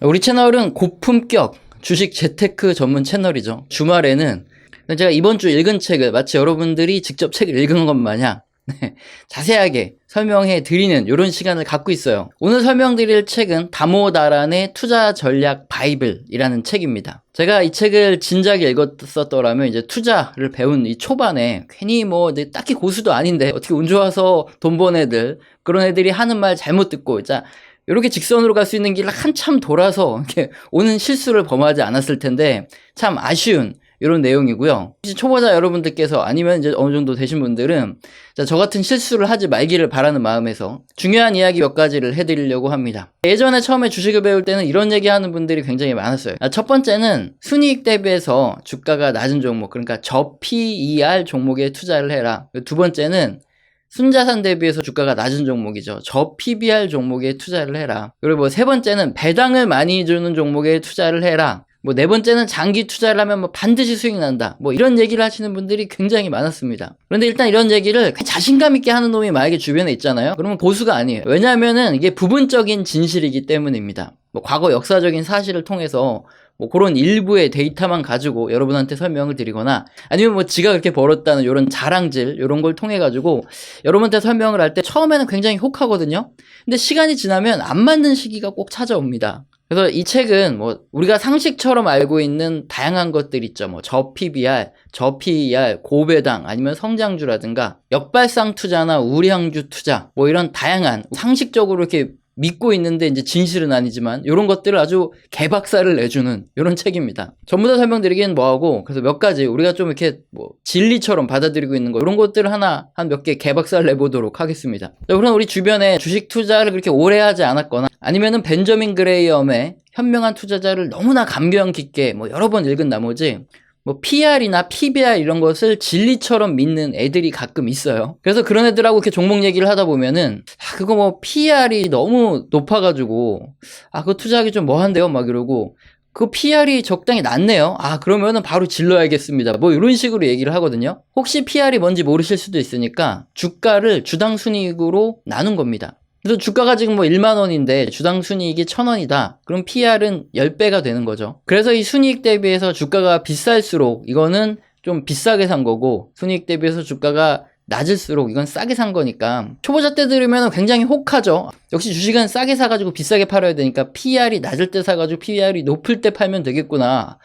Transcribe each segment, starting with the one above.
우리 채널은 고품격 주식 재테크 전문 채널이죠. 주말에는 제가 이번 주 읽은 책을 마치 여러분들이 직접 책을 읽은 것 마냥 자세하게 설명해 드리는 이런 시간을 갖고 있어요. 오늘 설명드릴 책은 다모다란의 투자 전략 바이블이라는 책입니다. 제가 이 책을 진작에 읽었었더라면 이제 투자를 배운 이 초반에 괜히 딱히 고수도 아닌데 어떻게 운 좋아서 돈 번 애들, 그런 애들이 하는 말 잘못 듣고 이렇게 직선으로 갈 수 있는 길을 한참 돌아서 이렇게 오는 실수를 범하지 않았을 텐데 참 아쉬운 이런 내용이고요. 초보자 여러분들께서 아니면 이제 어느 정도 되신 분들은 저 같은 실수를 하지 말기를 바라는 마음에서 중요한 이야기 몇 가지를 해드리려고 합니다. 예전에 처음에 주식을 배울 때는 이런 얘기하는 분들이 굉장히 많았어요. 첫 번째는 순이익 대비해서 주가가 낮은 종목, 그러니까 저PER 종목에 투자를 해라. 두 번째는 순자산 대비해서 주가가 낮은 종목이죠. 저PBR 종목에 투자를 해라. 그리고 세 번째는 배당을 많이 주는 종목에 투자를 해라. 네 번째는 장기 투자를 하면 반드시 수익 난다. 이런 얘기를 하시는 분들이 굉장히 많았습니다. 그런데 일단 이런 얘기를 자신감 있게 하는 놈이 만약에 주변에 있잖아요. 그러면 고수가 아니에요. 왜냐하면은 이게 부분적인 진실이기 때문입니다. 과거 역사적인 사실을 통해서 그런 일부의 데이터만 가지고 여러분한테 설명을 드리거나 아니면 지가 그렇게 벌었다는 이런 자랑질 이런 걸 통해 가지고 여러분한테 설명을 할 때 처음에는 굉장히 혹하거든요. 근데 시간이 지나면 안 맞는 시기가 꼭 찾아옵니다. 그래서 이 책은 우리가 상식처럼 알고 있는 다양한 것들 있죠. 저PBR, 저PER, 고배당 아니면 성장주라든가 역발상 투자나 우량주 투자 이런 다양한 상식적으로 이렇게 믿고 있는데 이제 진실은 아니지만 이런 것들을 아주 개박살을 내주는 이런 책입니다. 전부 다 설명드리기엔 뭐하고 그래서 몇 가지 우리가 좀 이렇게 진리처럼 받아들이고 있는 거 이런 것들을 하나 한 몇 개 개박살 내보도록 하겠습니다. 자, 그럼 우리 주변에 주식 투자를 그렇게 오래 하지 않았거나 아니면은 벤저민 그레이엄의 현명한 투자자를 너무나 감명 깊게 여러 번 읽은 나머지 PR이나 PBR 이런 것을 진리처럼 믿는 애들이 가끔 있어요. 그래서 그런 애들하고 이렇게 종목 얘기를 하다 보면은 그거 PR이 너무 높아가지고 그거 투자하기 좀 뭐한데요? 이러고 그 PR이 적당히 낮네요. 그러면은 바로 질러야겠습니다. 이런 식으로 얘기를 하거든요. 혹시 PR이 뭔지 모르실 수도 있으니까 주가를 주당 순이익으로 나눈 겁니다. 그래서 주가가 지금 1만 원인데 주당 순이익이 1,000원이다. 그럼 PR은 10배가 되는 거죠. 그래서 이 순이익 대비해서 주가가 비쌀수록 이거는 좀 비싸게 산 거고 순이익 대비해서 주가가 낮을수록 이건 싸게 산 거니까 초보자 때 들으면 굉장히 혹하죠. 역시 주식은 싸게 사가지고 비싸게 팔아야 되니까 PR이 낮을 때 사가지고 PR이 높을 때 팔면 되겠구나.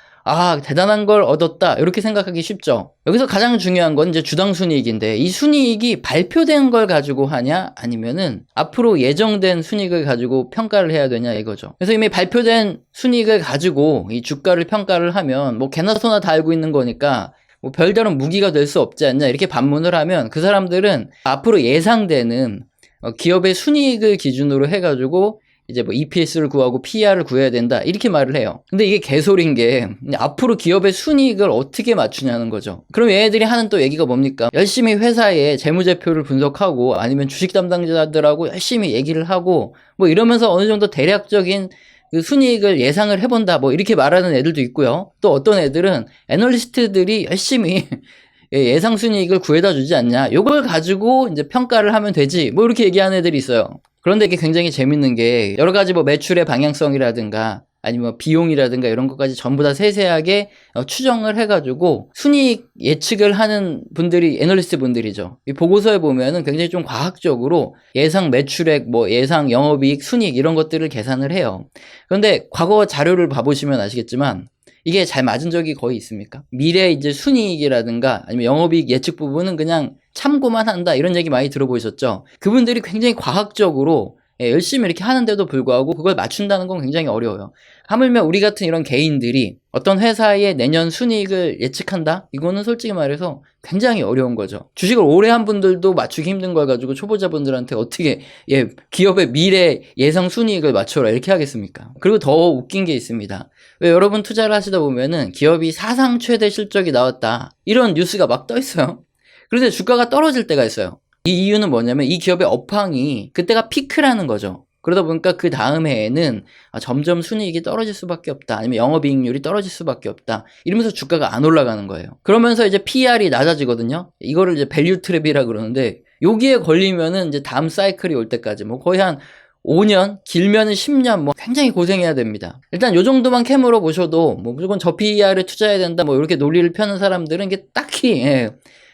대단한 걸 얻었다. 이렇게 생각하기 쉽죠. 여기서 가장 중요한 건 이제 주당 순이익인데 이 순이익이 발표된 걸 가지고 하냐 아니면은 앞으로 예정된 순이익을 가지고 평가를 해야 되냐 이거죠. 그래서 이미 발표된 순이익을 가지고 이 주가를 평가를 하면 개나 소나 다 알고 있는 거니까 별다른 무기가 될 수 없지 않냐 이렇게 반문을 하면 그 사람들은 앞으로 예상되는 기업의 순이익을 기준으로 해가지고 이제 EPS를 구하고 PER를 구해야 된다 이렇게 말을 해요. 근데 이게 개소리인 게 앞으로 기업의 순이익을 어떻게 맞추냐는 거죠. 그럼 얘네들이 하는 또 얘기가 뭡니까? 열심히 회사의 재무제표를 분석하고 아니면 주식 담당자들하고 열심히 얘기를 하고 이러면서 어느 정도 대략적인 그 순이익을 예상을 해본다 이렇게 말하는 애들도 있고요. 또 어떤 애들은 애널리스트들이 열심히 예상 순이익을 구해다 주지 않냐 요걸 가지고 이제 평가를 하면 되지 이렇게 얘기하는 애들이 있어요. 그런데 이게 굉장히 재밌는 게 여러 가지 매출의 방향성이라든가 아니면 비용이라든가 이런 것까지 전부 다 세세하게 추정을 해가지고 순이익 예측을 하는 분들이 애널리스트 분들이죠. 이 보고서에 보면은 굉장히 좀 과학적으로 예상 매출액, 예상 영업이익, 순이익 이런 것들을 계산을 해요. 그런데 과거 자료를 봐보시면 아시겠지만 이게 잘 맞은 적이 거의 있습니까? 미래 이제 순이익이라든가 아니면 영업이익 예측 부분은 그냥 참고만 한다 이런 얘기 많이 들어보셨죠? 그분들이 굉장히 과학적으로 열심히 이렇게 하는데도 불구하고 그걸 맞춘다는 건 굉장히 어려워요. 하물며 우리 같은 이런 개인들이 어떤 회사의 내년 순이익을 예측한다? 이거는 솔직히 말해서 굉장히 어려운 거죠. 주식을 오래 한 분들도 맞추기 힘든 걸 가지고 초보자분들한테 어떻게 기업의 미래 예상 순이익을 맞춰라 이렇게 하겠습니까? 그리고 더 웃긴 게 있습니다. 왜 여러분 투자를 하시다 보면은 기업이 사상 최대 실적이 나왔다 이런 뉴스가 막 떠 있어요. 그런데 주가가 떨어질 때가 있어요. 이 이유는 뭐냐면 이 기업의 업황이 그때가 피크라는 거죠. 그러다 보니까 그 다음 해에는 점점 순이익이 떨어질 수밖에 없다. 아니면 영업이익률이 떨어질 수밖에 없다. 이러면서 주가가 안 올라가는 거예요. 그러면서 이제 PER이 낮아지거든요. 이거를 이제 밸류 트랩이라 그러는데 여기에 걸리면은 이제 다음 사이클이 올 때까지 거의 한 5년, 길면은 10년, 뭐 굉장히 고생해야 됩니다. 일단 요 정도만 캠으로 보셔도 뭐 무조건 저 PER에 투자해야 된다, 뭐 이렇게 논리를 펴는 사람들은 이게 딱히,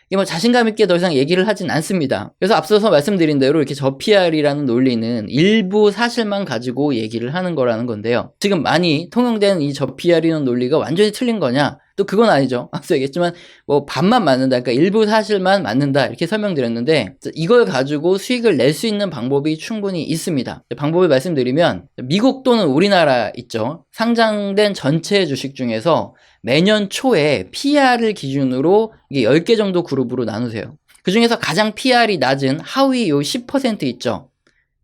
이게 뭐 자신감 있게 더 이상 얘기를 하진 않습니다. 그래서 앞서서 말씀드린 대로 이렇게 저 PER이라는 논리는 일부 사실만 가지고 얘기를 하는 거라는 건데요. 지금 많이 통용된 이 저 PER이라는 논리가 완전히 틀린 거냐? 또 그건 아니죠. 앞서 얘기했지만 뭐 반만 맞는다, 그러니까 일부 사실만 맞는다, 이렇게 설명드렸는데, 이걸 가지고 수익을 낼 수 있는 방법이 충분히 있습니다. 방법을 말씀드리면, 미국 또는 우리나라 있죠, 상장된 전체 주식 중에서 매년 초에 PR을 기준으로 이게 10개 정도 그룹으로 나누세요. 그 중에서 가장 PR이 낮은 하위 요 10% 있죠,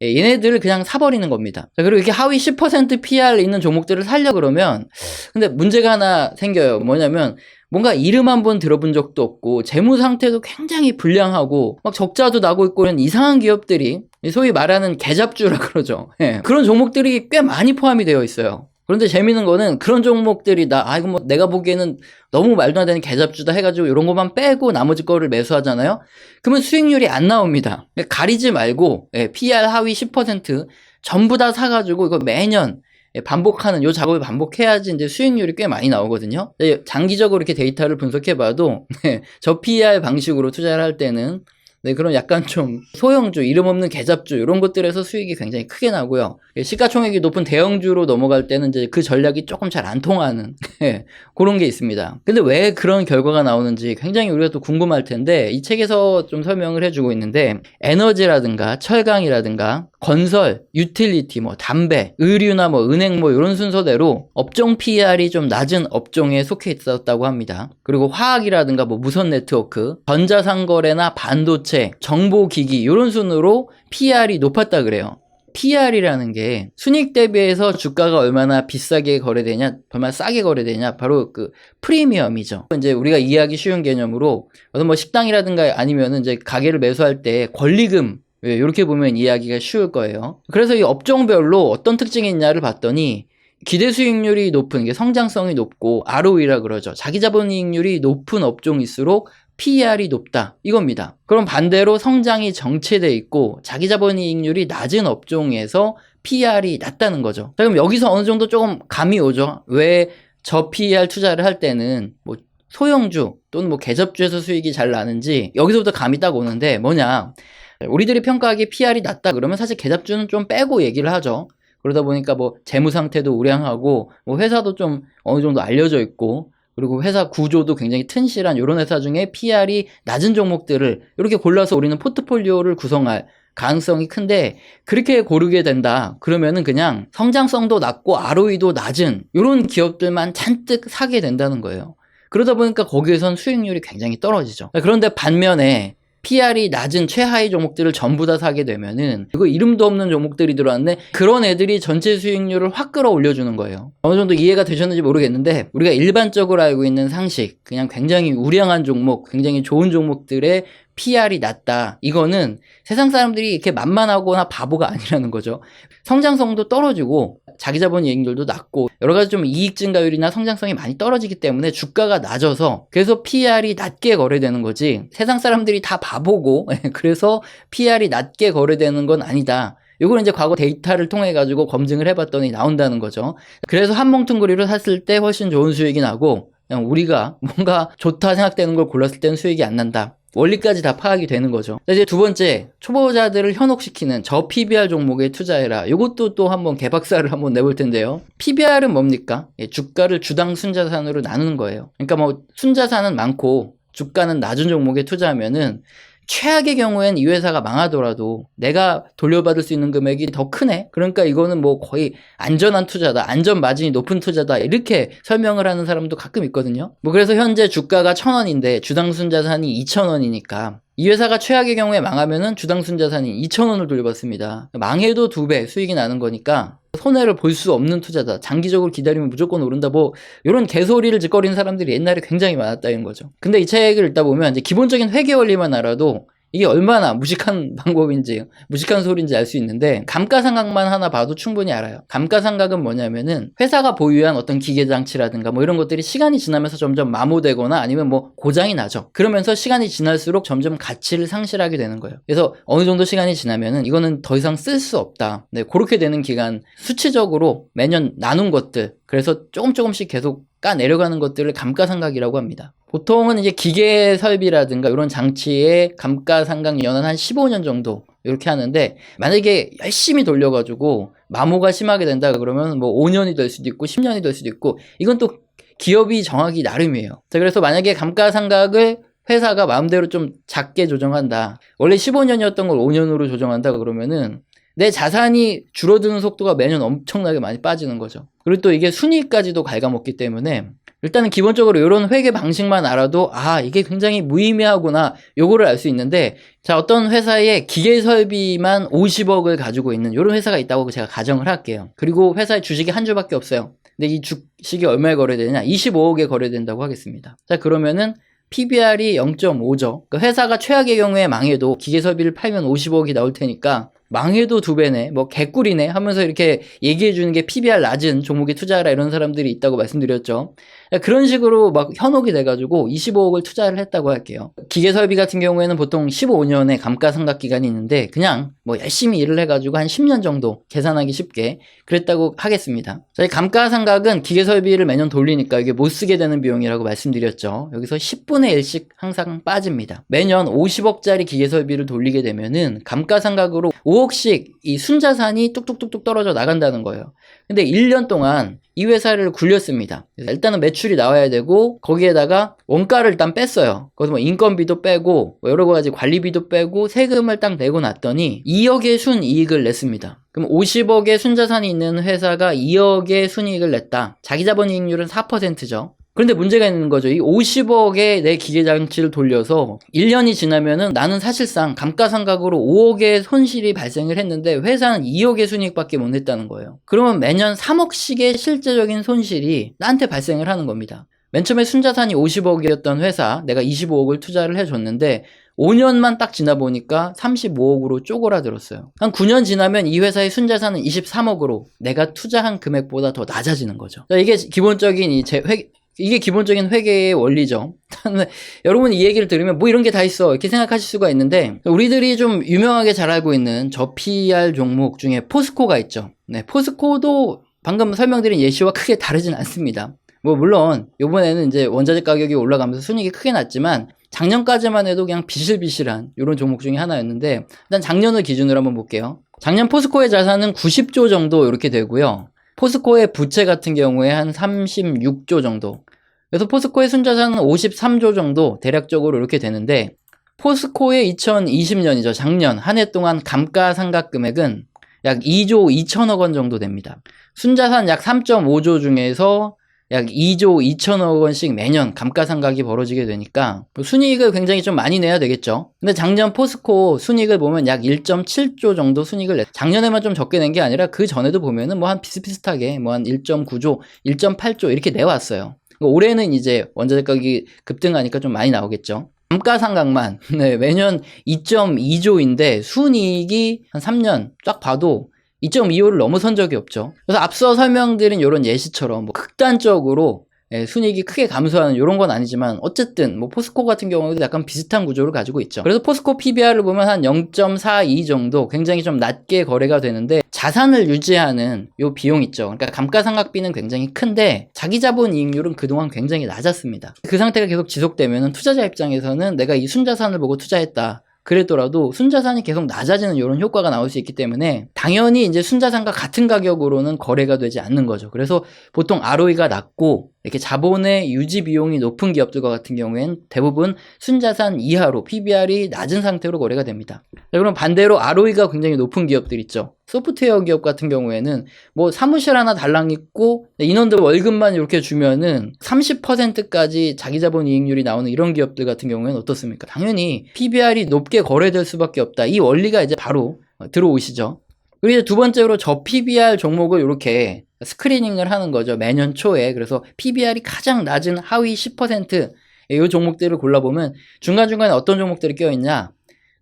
얘네들을 그냥 사버리는 겁니다. 자, 그리고 이렇게 하위 10% PR 있는 종목들을 살려 그러면, 근데 문제가 하나 생겨요. 뭐냐면, 뭔가 이름 한 번 들어본 적도 없고, 재무 상태도 굉장히 불량하고, 막 적자도 나고 있고, 이런 이상한 기업들이, 소위 말하는 개잡주라 그러죠. 그런 종목들이 꽤 많이 포함이 되어 있어요. 그런데 재밌는 거는 그런 종목들이 이거 뭐 내가 보기에는 너무 말도 안 되는 개잡주다 해가지고 이런 것만 빼고 나머지 거를 매수하잖아요. 그러면 수익률이 안 나옵니다. 가리지 말고 PR 하위 10% 전부 다 사가지고 이거 매년 반복하는 요 작업을 반복해야지 이제 수익률이 꽤 많이 나오거든요. 장기적으로 이렇게 데이터를 분석해봐도 저 PR 방식으로 투자를 할 때는 그런 약간 좀 소형주, 이름 없는 개잡주 이런 것들에서 수익이 굉장히 크게 나고요. 시가총액이 높은 대형주로 넘어갈 때는 이제 그 전략이 조금 잘 안 통하는 그런 게 있습니다. 근데 왜 그런 결과가 나오는지 굉장히 우리가 또 궁금할 텐데, 이 책에서 좀 설명을 해주고 있는데, 에너지라든가 철강이라든가 건설, 유틸리티, 뭐 담배, 의류나 뭐 은행 뭐 이런 순서대로 업종 PER이 좀 낮은 업종에 속해 있었다고 합니다. 그리고 화학이라든가 뭐 무선 네트워크, 전자상거래나 반도체, 정보기기 이런 순으로 PER이 높았다 그래요. PER이라는 게 순이익 대비해서 주가가 얼마나 비싸게 거래되냐, 얼마나 싸게 거래되냐, 바로 그 프리미엄이죠. 이제 우리가 이해하기 쉬운 개념으로, 어떤 뭐 식당이라든가 아니면은 이제 가게를 매수할 때 권리금, 이렇게 보면 이해하기가 쉬울 거예요. 그래서 이 업종별로 어떤 특징이 있냐를 봤더니, 기대 수익률이 높은 게 성장성이 높고 ROE라 그러죠. 자기 자본이익률이 높은 업종일수록 PER이 높다, 이겁니다. 그럼 반대로 성장이 정체돼 있고 자기 자본이익률이 낮은 업종에서 PER이 낮다는 거죠. 자, 그럼 여기서 어느 정도 조금 감이 오죠. 왜 저 PER 투자를 할 때는 뭐 소형주 또는 뭐 개접주에서 수익이 잘 나는지 여기서부터 감이 딱 오는데, 뭐냐, 우리들이 평가하기에 PER이 낮다 그러면 사실 개잡주는 좀 빼고 얘기를 하죠. 그러다 보니까 뭐 재무 상태도 우량하고 뭐 회사도 좀 어느 정도 알려져 있고, 그리고 회사 구조도 굉장히 튼실한 이런 회사 중에 PER이 낮은 종목들을 이렇게 골라서 우리는 포트폴리오를 구성할 가능성이 큰데, 그렇게 고르게 된다 그러면은 그냥 성장성도 낮고 ROE도 낮은 이런 기업들만 잔뜩 사게 된다는 거예요. 그러다 보니까 거기에선 수익률이 굉장히 떨어지죠. 그런데 반면에 PER이 낮은 최하위 종목들을 전부 다 사게 되면은, 이거 이름도 없는 종목들이 들어왔는데 그런 애들이 전체 수익률을 확 끌어올려주는 거예요. 어느 정도 이해가 되셨는지 모르겠는데, 우리가 일반적으로 알고 있는 상식, 그냥 굉장히 우량한 종목, 굉장히 좋은 종목들의 PER이 낮다, 이거는 세상 사람들이 이렇게 만만하거나 바보가 아니라는 거죠. 성장성도 떨어지고 자기 자본 이익률도 낮고 여러 가지 좀 이익 증가율이나 성장성이 많이 떨어지기 때문에 주가가 낮아서 그래서 PER이 낮게 거래되는 거지, 세상 사람들이 다 바보고 그래서 PER이 낮게 거래되는 건 아니다. 이걸 이제 과거 데이터를 통해 가지고 검증을 해봤더니 나온다는 거죠. 그래서 한 뭉퉁거리로 샀을 때 훨씬 좋은 수익이 나고, 그냥 우리가 뭔가 좋다 생각되는 걸 골랐을 때는 수익이 안 난다. 원리까지 다 파악이 되는 거죠. 이제 두 번째, 초보자들을 현혹시키는 저 PBR 종목에 투자해라. 이것도 또 한번 개박살을 한번 내볼 텐데요. PBR은 뭡니까? 주가를 주당 순자산으로 나누는 거예요. 그러니까 뭐 순자산은 많고 주가는 낮은 종목에 투자하면은 최악의 경우엔 이 회사가 망하더라도 내가 돌려받을 수 있는 금액이 더 크네? 그러니까 이거는 뭐 거의 안전한 투자다, 안전 마진이 높은 투자다, 이렇게 설명을 하는 사람도 가끔 있거든요. 뭐 그래서 현재 주가가 1,000원인데 주당 순자산이 2,000원이니까 이 회사가 최악의 경우에 망하면은 주당 순자산이 2,000원을 돌려받습니다. 망해도 2배 수익이 나는 거니까 손해를 볼 수 없는 투자다, 장기적으로 기다리면 무조건 오른다, 뭐 이런 개소리를 짓거리는 사람들이 옛날에 굉장히 많았다는 거죠. 근데 이 책을 읽다 보면 이제 기본적인 회계 원리만 알아도 이게 얼마나 무식한 방법인지, 무식한 소리인지 알 수 있는데, 감가상각만 하나 봐도 충분히 알아요. 감가상각은 뭐냐면은 회사가 보유한 어떤 기계장치라든가 뭐 이런 것들이 시간이 지나면서 점점 마모되거나 아니면 뭐 고장이 나죠. 그러면서 시간이 지날수록 점점 가치를 상실하게 되는 거예요. 그래서 어느 정도 시간이 지나면은 이거는 더 이상 쓸 수 없다. 네, 그렇게 되는 기간, 수치적으로 매년 나눈 것들, 그래서 조금씩 계속 내려가는 것들을 감가상각이라고 합니다. 보통은 이제 기계 설비라든가 이런 장치의 감가상각 연한 한 15년 정도 이렇게 하는데, 만약에 열심히 돌려가지고 마모가 심하게 된다 그러면 뭐 5년이 될 수도 있고 10년이 될 수도 있고, 이건 또 기업이 정하기 나름이에요. 자, 그래서 만약에 감가상각을 회사가 마음대로 좀 작게 조정한다, 원래 15년이었던 걸 5년으로 조정한다 그러면은 내 자산이 줄어드는 속도가 매년 엄청나게 많이 빠지는 거죠. 그리고 또 이게 순이익까지도 갉아먹기 때문에 일단은 기본적으로 이런 회계 방식만 알아도 이게 굉장히 무의미하구나, 요거를 알 수 있는데, 자, 어떤 회사의 기계 설비만 50억을 가지고 있는 이런 회사가 있다고 제가 가정을 할게요. 그리고 회사의 주식이 한 주밖에 없어요. 근데 이 주식이 얼마에 거래되냐? 25억에 거래된다고 하겠습니다. 자, 그러면은 PBR이 0.5죠. 그러니까 회사가 최악의 경우에 망해도 기계 설비를 팔면 50억이 나올 테니까 망해도 2배네, 뭐 개꿀이네 하면서 이렇게 얘기해 주는 게 PBR 낮은 종목에 투자하라 이런 사람들이 있다고 말씀드렸죠. 그런 식으로 막 현혹이 돼가지고 25억을 투자를 했다고 할게요. 기계설비 같은 경우에는 보통 15년의 감가상각 기간이 있는데, 그냥 뭐 열심히 일을 해가지고 한 10년 정도 계산하기 쉽게 그랬다고 하겠습니다. 저희 감가상각은 기계설비를 매년 돌리니까 이게 못 쓰게 되는 비용이라고 말씀드렸죠. 여기서 10분의 1씩 항상 빠집니다. 매년 50억짜리 기계설비를 돌리게 되면은 감가상각으로 5억씩 이 순자산이 뚝뚝뚝뚝 떨어져 나간다는 거예요. 근데 1년 동안 이 회사를 굴렸습니다. 일단은 매출이 나와야 되고, 거기에다가 원가를 일단 뺐어요. 거기서 뭐 인건비도 빼고 뭐 여러 가지 관리비도 빼고 세금을 딱 내고 났더니 2억의 순이익을 냈습니다. 그럼 50억의 순자산이 있는 회사가 2억의 순이익을 냈다. 자기자본이익률은 4%죠. 그런데 문제가 있는 거죠. 이 50억의 내 기계장치를 돌려서 1년이 지나면은 나는 사실상 감가상각으로 5억의 손실이 발생을 했는데 회사는 2억의 순이익밖에 못 냈다는 거예요. 그러면 매년 3억씩의 실제적인 손실이 나한테 발생을 하는 겁니다. 맨 처음에 순자산이 50억이었던 회사, 내가 25억을 투자를 해줬는데 5년만 딱 지나 보니까 35억으로 쪼그라들었어요. 한 9년 지나면 이 회사의 순자산은 23억으로 내가 투자한 금액보다 더 낮아지는 거죠. 이게 기본적인 이게 기본적인 회계의 원리죠. 여러분 이 얘기를 들으면 뭐 이런 게 다 있어 이렇게 생각하실 수가 있는데, 우리들이 좀 유명하게 잘 알고 있는 저PER 종목 중에 포스코가 있죠. 네, 포스코도 방금 설명드린 예시와 크게 다르진 않습니다. 뭐 물론 이번에는 이제 원자재 가격이 올라가면서 순이익이 크게 났지만 작년까지만 해도 그냥 비실비실한 이런 종목 중에 하나였는데, 일단 작년을 기준으로 한번 볼게요. 작년 포스코의 자산은 90조 정도 이렇게 되고요. 포스코의 부채 같은 경우에 한 36조 정도. 그래서 포스코의 순자산은 53조 정도 대략적으로 이렇게 되는데, 포스코의 2020년이죠. 작년 한 해 동안 감가상각 금액은 약 2조 2천억 원 정도 됩니다. 순자산 약 3.5조 중에서 약 2조 2천억 원씩 매년 감가상각이 벌어지게 되니까 순이익을 굉장히 좀 많이 내야 되겠죠. 근데 작년 포스코 순이익을 보면 약 1.7조 정도 순이익을 작년에만 좀 적게 낸 게 아니라 그 전에도 보면은 뭐 한 비슷비슷하게 뭐 한 1.9조, 1.8조 이렇게 내왔어요. 올해는 이제 원자재 가격이 급등하니까 좀 많이 나오겠죠. 감가상각만 매년 2.2조인데 순이익이 한 3년 쫙 봐도 2.25를 넘어선 적이 없죠. 그래서 앞서 설명드린 이런 예시처럼 뭐 극단적으로 순이익이 크게 감소하는 이런 건 아니지만, 어쨌든 뭐 포스코 같은 경우에도 약간 비슷한 구조를 가지고 있죠. 그래서 포스코 PBR을 보면 한 0.42 정도 굉장히 좀 낮게 거래가 되는데, 자산을 유지하는 요 비용 있죠. 그러니까 감가상각비는 굉장히 큰데 자기 자본 이익률은 그동안 굉장히 낮았습니다. 그 상태가 계속 지속되면 투자자 입장에서는 내가 이 순자산을 보고 투자했다 그랬더라도 순자산이 계속 낮아지는 이런 효과가 나올 수 있기 때문에 당연히 이제 순자산과 같은 가격으로는 거래가 되지 않는 거죠. 그래서 보통 ROE가 낮고 이렇게 자본의 유지 비용이 높은 기업들과 같은 경우에는 대부분 순자산 이하로 PBR이 낮은 상태로 거래가 됩니다. 자, 그럼 반대로 ROE가 굉장히 높은 기업들 있죠. 소프트웨어 기업 같은 경우에는 뭐 사무실 하나 달랑 있고 인원들 월급만 이렇게 주면은 30%까지 자기 자본 이익률이 나오는 이런 기업들 같은 경우에는 어떻습니까? 당연히 PBR이 높게 거래될 수밖에 없다. 이 원리가 이제 바로 들어오시죠. 그리고 이제 두 번째로 저 PBR 종목을 이렇게 스크리닝을 하는 거죠. 매년 초에. 그래서 PBR이 가장 낮은 하위 10%의 이 종목들을 골라보면 중간중간에 어떤 종목들이 껴있냐.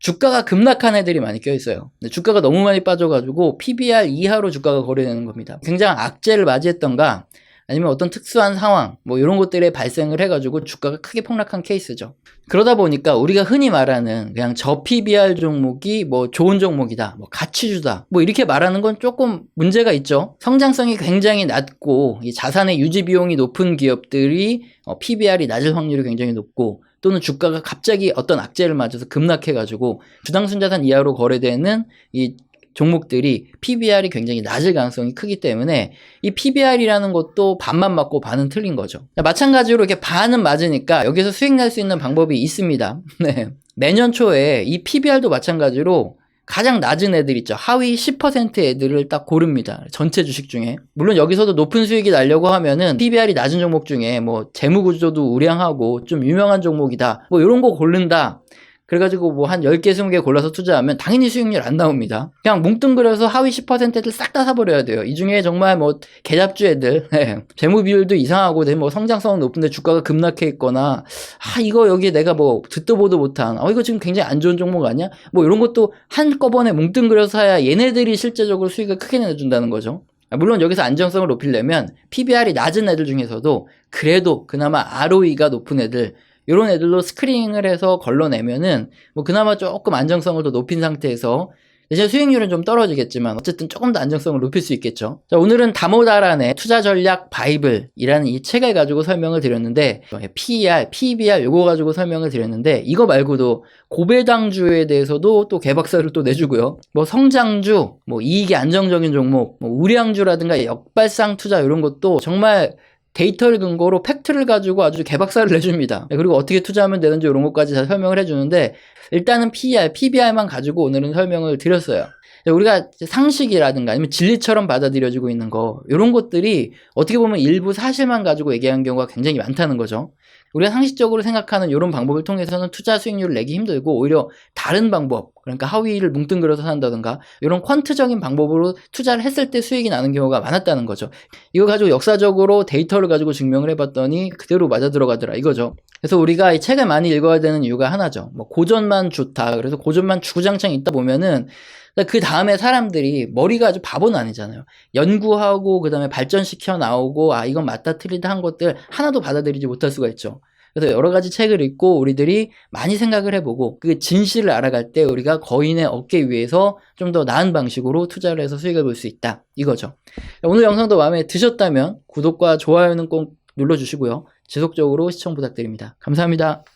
주가가 급락한 애들이 많이 껴있어요. 근데 주가가 너무 많이 빠져가지고 PBR 이하로 주가가 거래되는 겁니다. 굉장한 악재를 맞이했던가 아니면 어떤 특수한 상황 뭐 이런 것들에 발생을 해가지고 주가가 크게 폭락한 케이스죠. 그러다 보니까 우리가 흔히 말하는 그냥 저PBR 종목이 뭐 좋은 종목이다, 뭐 가치주다, 뭐 이렇게 말하는 건 조금 문제가 있죠. 성장성이 굉장히 낮고 이 자산의 유지 비용이 높은 기업들이 PBR이 낮을 확률이 굉장히 높고, 또는 주가가 갑자기 어떤 악재를 맞아서 급락해가지고 주당 순자산 이하로 거래되는 이 종목들이 PBR이 굉장히 낮을 가능성이 크기 때문에 이 PBR이라는 것도 반만 맞고 반은 틀린 거죠. 마찬가지로 이렇게 반은 맞으니까 여기서 수익 낼 수 있는 방법이 있습니다. 네. 내년 초에 이 PBR도 마찬가지로 가장 낮은 애들 있죠. 하위 10% 애들을 딱 고릅니다. 전체 주식 중에. 물론 여기서도 높은 수익이 나려고 하면은 PBR이 낮은 종목 중에 뭐 재무구조도 우량하고 좀 유명한 종목이다, 뭐 이런 거 고른다. 그래가지고 뭐 한 10개, 20개 골라서 투자하면 당연히 수익률 안 나옵니다. 그냥 뭉뚱그려서 하위 10%를 싹 다 사버려야 돼요. 이 중에 정말 뭐 개잡주 애들, 재무 비율도 이상하고 뭐 성장성은 높은데 주가가 급락해 있거나, 이거 여기 내가 뭐 듣도 보도 못한, 이거 지금 굉장히 안 좋은 종목 아니야? 뭐 이런 것도 한꺼번에 뭉뚱그려서 사야 얘네들이 실제적으로 수익을 크게 내준다는 거죠. 물론 여기서 안정성을 높이려면 PBR이 낮은 애들 중에서도 그래도 그나마 ROE가 높은 애들, 이런 애들로 스크린을 해서 걸러내면은 뭐 그나마 조금 안정성을 더 높인 상태에서, 대신 수익률은 좀 떨어지겠지만 어쨌든 조금 더 안정성을 높일 수 있겠죠. 자, 오늘은 다모다란의 투자 전략 바이블이라는 이 책을 가지고 설명을 드렸는데, PER, PBR 요거 가지고 설명을 드렸는데, 이거 말고도 고배당주에 대해서도 또 개박사를 또 내주고요. 뭐 성장주, 뭐 이익이 안정적인 종목, 뭐 우량주라든가 역발상 투자 이런 것도 정말 데이터를 근거로 팩트를 가지고 아주 개박살을 내줍니다. 그리고 어떻게 투자하면 되는지 이런 것까지 다 설명을 해주는데, 일단은 PER, PBR만 가지고 오늘은 설명을 드렸어요. 우리가 상식이라든가 아니면 진리처럼 받아들여지고 있는 거, 이런 것들이 어떻게 보면 일부 사실만 가지고 얘기하는 경우가 굉장히 많다는 거죠. 우리가 상식적으로 생각하는 이런 방법을 통해서는 투자 수익률을 내기 힘들고, 오히려 다른 방법, 그러니까 하위를 뭉뚱그려서 산다든가 이런 퀀트적인 방법으로 투자를 했을 때 수익이 나는 경우가 많았다는 거죠. 이거 가지고 역사적으로 데이터를 가지고 증명을 해봤더니 그대로 맞아 들어가더라 이거죠. 그래서 우리가 이 책을 많이 읽어야 되는 이유가 하나죠. 뭐 고전만 좋다, 그래서 고전만 주구장창 읽다 보면은 그 다음에 사람들이 머리가 아주 바보는 아니잖아요. 연구하고 그 다음에 발전시켜 나오고 이건 맞다 틀리다 한 것들 하나도 받아들이지 못할 수가 있죠. 그래서 여러 가지 책을 읽고 우리들이 많이 생각을 해보고 그 진실을 알아갈 때 우리가 거인의 어깨 위에서 좀 더 나은 방식으로 투자를 해서 수익을 볼 수 있다 이거죠. 오늘 영상도 마음에 드셨다면 구독과 좋아요는 꼭 눌러주시고요. 지속적으로 시청 부탁드립니다. 감사합니다.